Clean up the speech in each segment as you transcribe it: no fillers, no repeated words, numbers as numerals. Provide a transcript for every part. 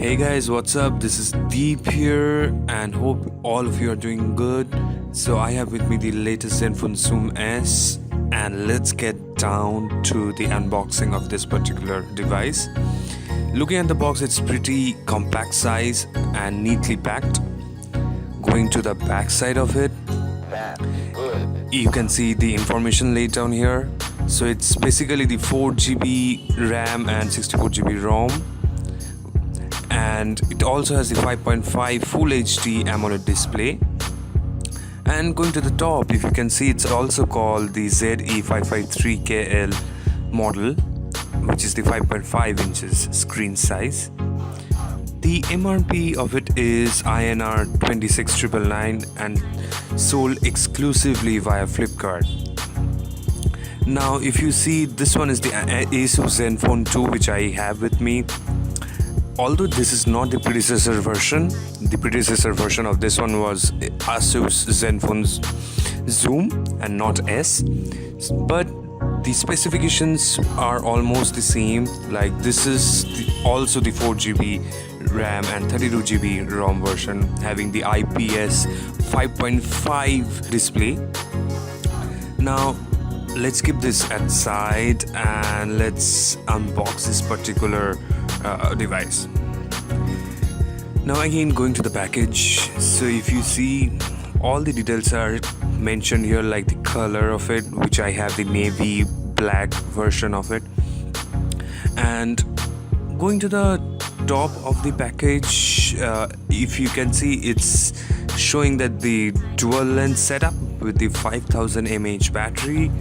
Hey guys, what's up? This is Deep here and hope all of you are doing good. So I have with me the latest Zenfone Zoom S and let's get down to the unboxing of this particular device. Looking at the box, it's pretty compact size and neatly packed. Going to the back side of it, you can see the information laid down here. So it's basically the 4GB RAM and 64GB ROM. And it also has the 5.5 Full HD AMOLED display. And going to the top, if you can see, it's also called the ZE553KL model, which is the 5.5 inches screen size. The MRP of it is INR 26,999 and sold exclusively via Flipkart. Now, if you see, this one is the Asus Zenfone 2, which I have with me. Although this is not the predecessor version of this one was Asus Zenfone Zoom and not S, but the specifications are almost the same. Like this is also the 4GB RAM and 32GB ROM version, having the IPS 5.5 display. Now let's keep this aside and let's unbox this particular device. Now again, going to the package, so if you see, all the details are mentioned here, like the color of it, which I have the navy black version of it. And going to the top of the package, if you can see, it's showing that the dual lens setup with the 5000 mAh battery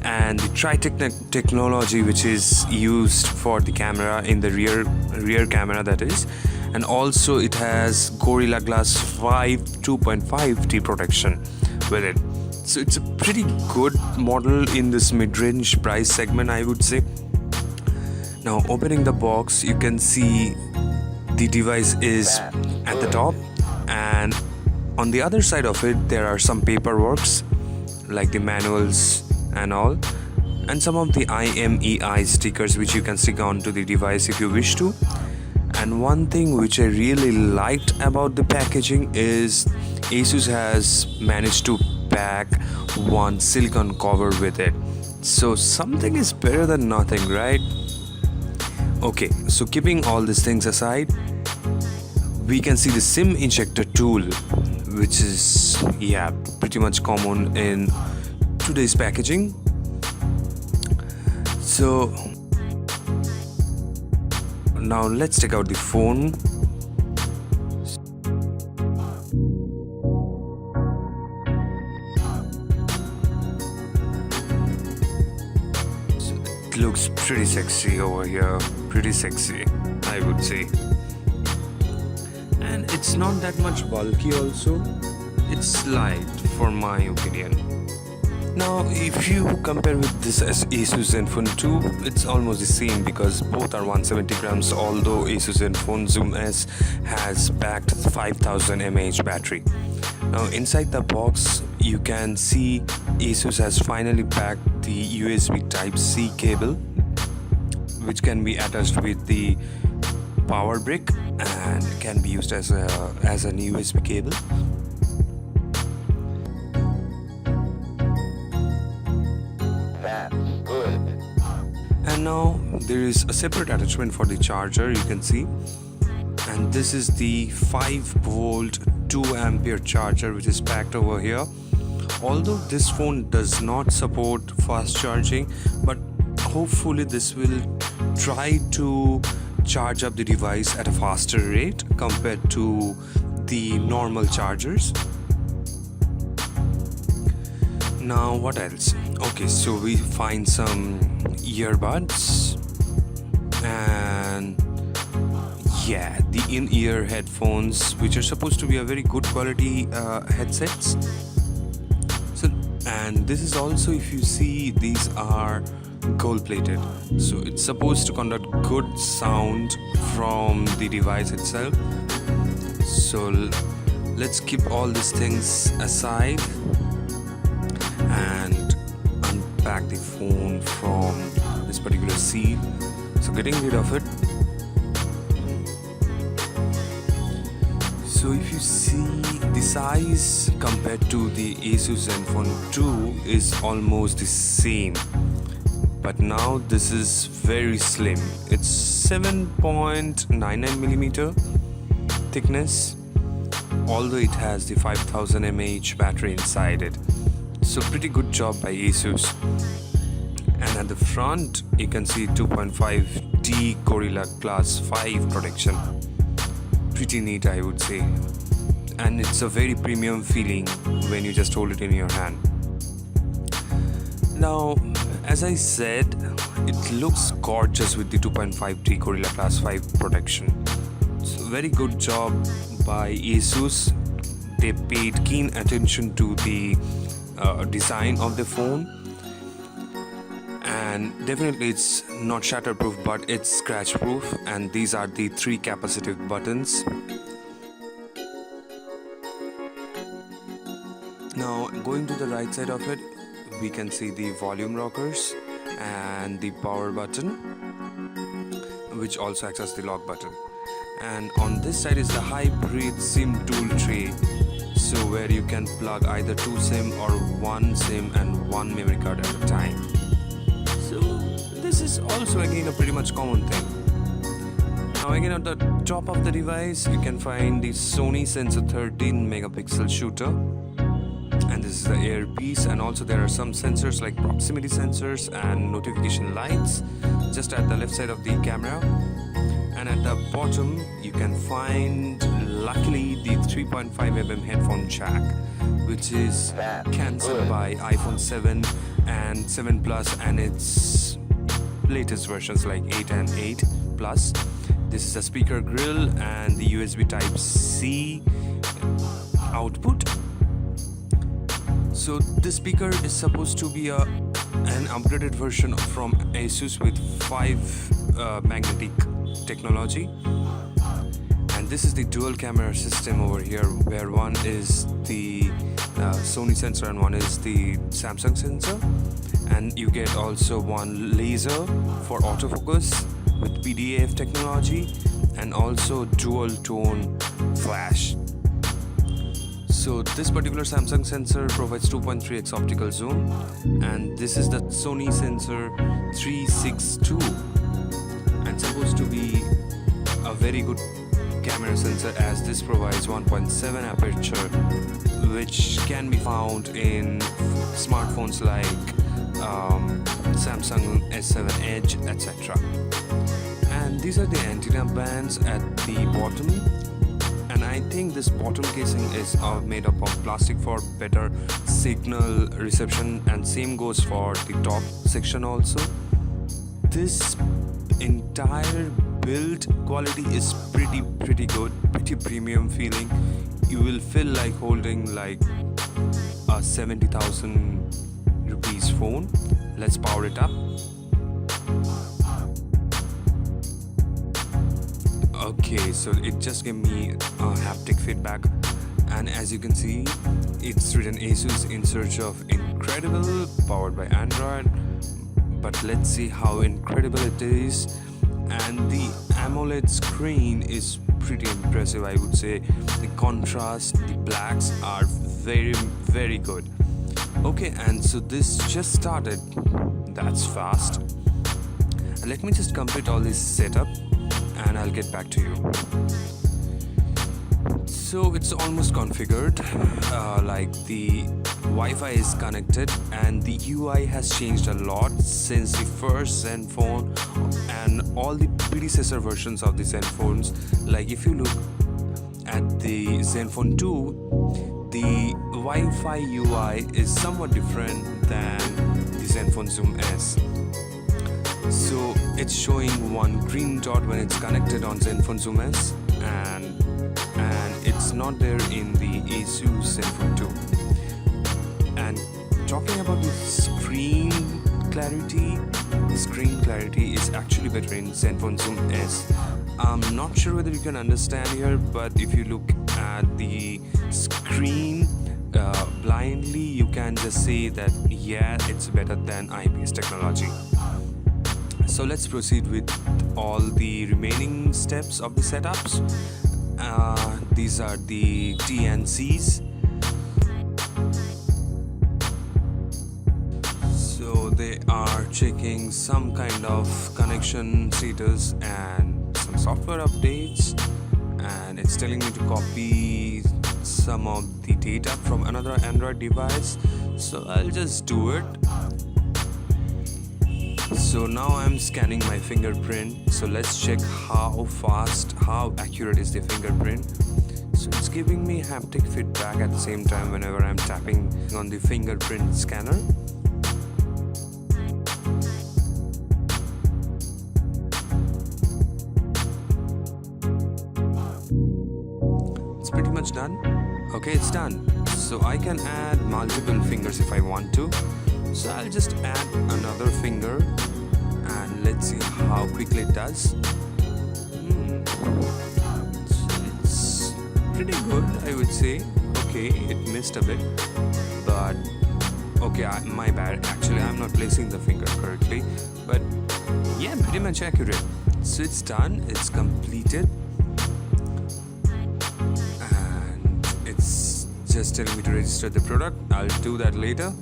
and the technology which is used for the camera in the rear camera, that is. And also it has Gorilla Glass 5 2.5D protection with it. So it's a pretty good model in this mid-range price segment, I would say. Now opening the box, you can see the device is at the top, and on the other side of it there are some paperworks like the manuals and all, and some of the IMEI stickers which you can stick onto the device if you wish to. And one thing which I really liked about the packaging is Asus has managed to pack one silicone cover with it. So something is better than nothing, right? Okay, so keeping all these things aside, we can see the SIM injector tool, which is pretty much common in today's packaging. So now let's take out the phone. So it looks pretty sexy over here, pretty sexy, I would say. And it's not that much bulky also, it's light for my opinion. Now if you compare with this Asus Zenfone 2, it's almost the same because both are 170 grams, although Asus Zenfone Zoom S has packed 5000 mAh battery. Now inside the box, you can see Asus has finally packed the USB Type-C cable, which can be attached with the power brick and can be used as an USB cable. And now there is a separate attachment for the charger, you can see, and this is the 5V 2A charger which is packed over here. Although this phone does not support fast charging, but hopefully this will try to charge up the device at a faster rate compared to the normal chargers. Now what else? Okay, so we find some earbuds and the in-ear headphones, which are supposed to be a very good quality headsets. So, and this is also, if you see, these are gold plated, so it's supposed to conduct good sound from the device itself. So let's keep all these things aside and unpack the phone from this particular seal. So getting rid of it, So if you see, the size compared to the Asus Zenfone 2 is almost the same, but now this is very slim. It's 7.99 millimeter thickness, although it has the 5000 mAh battery inside it. So pretty good job by Asus. And at the front you can see 2.5D Gorilla Glass 5 protection. Pretty neat, I would say, and it's a very premium feeling when you just hold it in your hand. Now, as I said, it looks gorgeous with the 2.5D Gorilla Glass 5 protection. So very good job by Asus. They paid keen attention to the design of the phone, and definitely it's not shatterproof, but it's scratch proof. And these are the 3 capacitive buttons. Now going to the right side of it, we can see the volume rockers and the power button, which also acts as the lock button. And on this side is the hybrid SIM tool tray, so where you can plug either 2 SIM or 1 SIM and 1 memory card at a time. So this is also again a pretty much common thing. Now again, at the top of the device you can find the Sony Sensor 13 megapixel shooter, and this is the earpiece. And also there are some sensors like proximity sensors and notification lights just at the left side of the camera. And at the bottom you can find, luckily, the 3.5mm headphone jack, which is cancelled by iPhone 7 and 7 Plus and its latest versions like 8 and 8 Plus. This is a speaker grill and the USB Type-C output. So this speaker is supposed to be an upgraded version from Asus with 5 magnetic technology. And this is the dual camera system over here, where one is the Sony sensor and one is the Samsung sensor. And you get also one laser for autofocus with PDAF technology, and also dual tone flash. So this particular Samsung sensor provides 2.3x optical zoom, and this is the Sony sensor 362, and supposed to be a very good camera sensor, as this provides 1.7 aperture, which can be found in smartphones like Samsung S7 Edge, etc. And these are the antenna bands at the bottom, and I think this bottom casing is made up of plastic for better signal reception, and same goes for the top section also. This entire build quality is pretty good, pretty premium feeling. You will feel like holding like a 70,000 rupees phone. Let's power it up. Okay, so it just gave me haptic feedback, and as you can see, it's written Asus in search of incredible, powered by Android. But let's see how incredible it is. And the AMOLED screen is pretty impressive, I would say. The contrast, the blacks are very good. Okay, and so this just started. That's fast. Let me just complete all this setup and I'll get back to you. So it's almost configured, like the Wi-Fi is connected, and the UI has changed a lot since the first Zenfone and all the predecessor versions of the Zenphones. Like if you look at the Zenfone 2, the Wi-Fi UI is somewhat different than the Zenfone Zoom S. So it's showing one green dot when it's connected on Zenfone Zoom S, and it's not there in the Asus Zenfone 2. And talking about the screen clarity is actually better in Zenfone Zoom S. I'm not sure whether you can understand here, but if you look at the screen blindly, you can just say that yeah, it's better than IPS technology. So let's proceed with all the remaining steps of the setups. These are the TNCs. So they are checking some kind of connection status and some software updates, and it's telling me to copy some of the data from another Android device, so I'll just do it. So now I'm scanning my fingerprint, so let's check how fast, how accurate is the fingerprint. So it's giving me haptic feedback at the same time whenever I'm tapping on the fingerprint scanner. It's pretty much done. Okay, it's done. So I can add multiple fingers if I want to. So I'll just add another finger and let's see how quickly it does. So it's pretty good, I would say. Okay, it missed a bit, but okay, my bad. Actually, I'm not placing the finger correctly, but yeah, pretty much accurate. So it's done, it's completed, and it's just telling me to register the product. I'll do that later.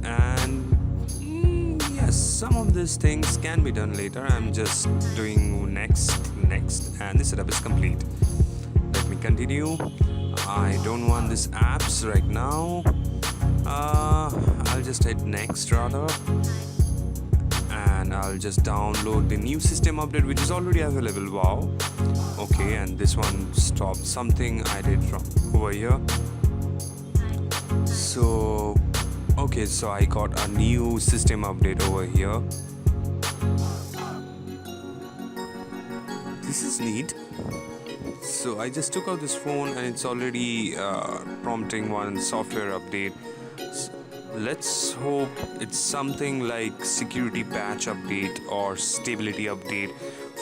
And yes, some of these things can be done later. I'm just doing next, and the setup is complete. Let me continue. I don't want these apps right now. I'll just hit next rather, and I'll just download the new system update which is already available. Wow. Okay, and this one stopped something I did from over here. So okay, so I got a new system update over here. This is neat. So I just took out this phone and it's already prompting one software update. So let's hope it's something like security patch update or stability update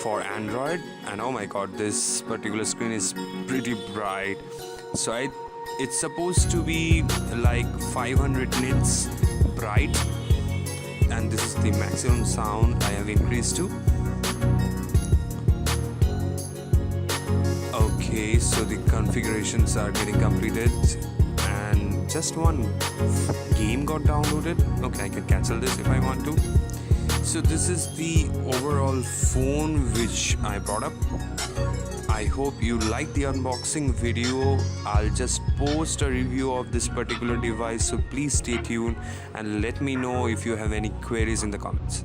for Android. And oh my god, this particular screen is pretty bright. So it's supposed to be like 500 nits bright, and this is the maximum sound I have increased to. Okay, so the configurations are getting completed, and just one game got downloaded. Okay, I can cancel this if I want to. So this is the overall phone which I brought up. I hope you liked the unboxing video. I'll just post a review of this particular device, so please stay tuned and let me know if you have any queries in the comments.